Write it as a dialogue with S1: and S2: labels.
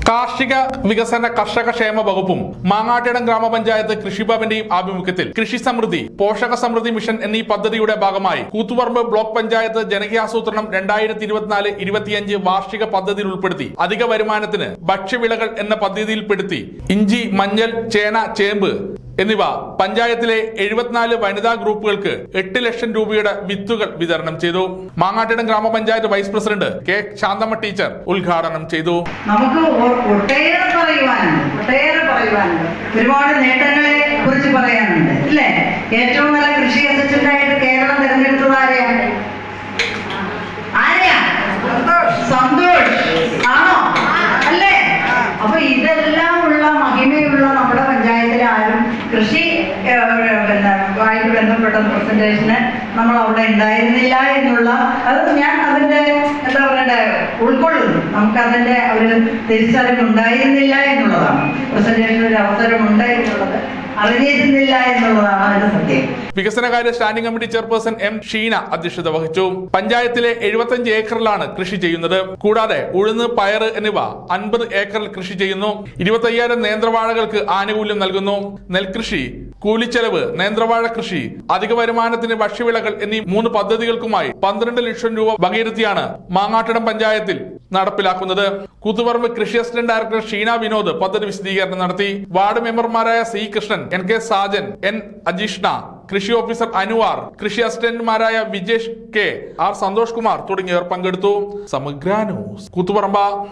S1: കാർഷിക വികസന കർഷക ക്ഷേമ വകുപ്പും മാങ്ങാട്ടിടം ഗ്രാമപഞ്ചായത്ത് കൃഷിഭവന്റെയും ആഭിമുഖ്യത്തിൽ കൃഷി സമൃദ്ധി പോഷക സമൃദ്ധി മിഷൻ എന്നീ പദ്ധതിയുടെ ഭാഗമായി കൂത്തുപറമ്പ് ബ്ലോക്ക് പഞ്ചായത്ത് ജനകീയാസൂത്രണം 2024-25 വാർഷിക പദ്ധതിയിൽ ഉൾപ്പെടുത്തി അധിക വരുമാനത്തിന് ഭക്ഷ്യവിളകൾ എന്ന പദ്ധതിയിൽപ്പെടുത്തി ഇഞ്ചി, മഞ്ഞൾ, ചേന, ചേമ്പ് എന്നിവ പഞ്ചായത്തിലെ 74 വനിതാ ഗ്രൂപ്പുകൾക്ക് 8 ലക്ഷം രൂപയുടെ വിത്തുകൾ വിതരണം ചെയ്തു. മാങ്ങാട്ടിടം ഗ്രാമപഞ്ചായത്ത് vice president K Shanthamma teacher ഉദ്ഘാടനം ചെയ്തു.
S2: നമുക്ക് ഒട്ടേറെ പറയുവാനുണ്ട്. ഒരുപാട് നേട്ടങ്ങളെ കുറിച്ച് പറയാനുണ്ട് അല്ലേ? ഏറ്റവും നല്ല കൃഷി അസിസ്റ്റന്റായിട്ട് കേരളം തിരഞ്ഞെടുത്തത് ആരെയാ? സന്തോഷ് ആണോ? അല്ലേ? അപ്പൊ ഇതെല്ലാം ഉള്ള മഹിമയുള്ള നമ്മുടെ പഞ്ചായത്തിലെ ആരും കൃഷി ആയിട്ട് ബന്ധപ്പെട്ട പ്രസന്റേഷന് നമ്മൾ അവിടെ ഉണ്ടായിരുന്നില്ല എന്നുള്ള അത് ഞാൻ അതിന്റെ എന്താ പറയണ്ടേ ഉൾക്കൊള്ളുന്നു. നമുക്ക് അതിന്റെ ഒരു തിരിച്ചറിവ് ഉണ്ടായിരുന്നില്ല എന്നുള്ളതാണ്. പ്രസന്റേഷൻ ഒരു അവസരം ഉണ്ട് എന്നുള്ളത് അറിഞ്ഞിരുന്നില്ല എന്നുള്ളതാണ് അതിന്റെ സത്യം.
S1: വികസനകാര്യ standing committee chairperson M Sheena അധ്യക്ഷത വഹിച്ചു. പഞ്ചായത്തിലെ 75 ഏക്കറിലാണ് കൃഷി ചെയ്യുന്നത്. കൂടാതെ ഉഴുന്ന്, പയറ് എന്നിവ 50 ഏക്കറിൽ കൃഷി ചെയ്യുന്നു. 25,000 നേന്ത്രവാഴകൾക്ക് ആനുകൂല്യം നൽകുന്നു. നെൽകൃഷി, കൂലിച്ചെലവ്, നേന്ത്രവാഴ കൃഷി, അധിക വരുമാനത്തിന് ഭക്ഷ്യവിളകൾ എന്നീ 3 പദ്ധതികൾക്കുമായി 12 ലക്ഷം രൂപ വകയിരുത്തിയാണ് മാങ്ങാട്ടിടം പഞ്ചായത്തിൽ നടപ്പിലാക്കുന്നത്. കൂത്തുപറമ്പ് കൃഷി അസിസ്റ്റന്റ് ഡയറക്ടർ ഷീന വിനോദ് പദ്ധതി വിശദീകരണം നടത്തി. വാർഡ് മെമ്പർമാരായ C Krishnan, N K Sajan, N Ajeeshna, കൃഷി ഓഫീസർ അനുവാർ, കൃഷി അസിസ്റ്റന്റുമാരായ വിജേഷ് കെ, ആർ സന്തോഷ് കുമാർ തുടങ്ങിയവർ പങ്കെടുത്തു. സമഗ്ര ന്യൂസ്, കൂത്തുപറമ്പ.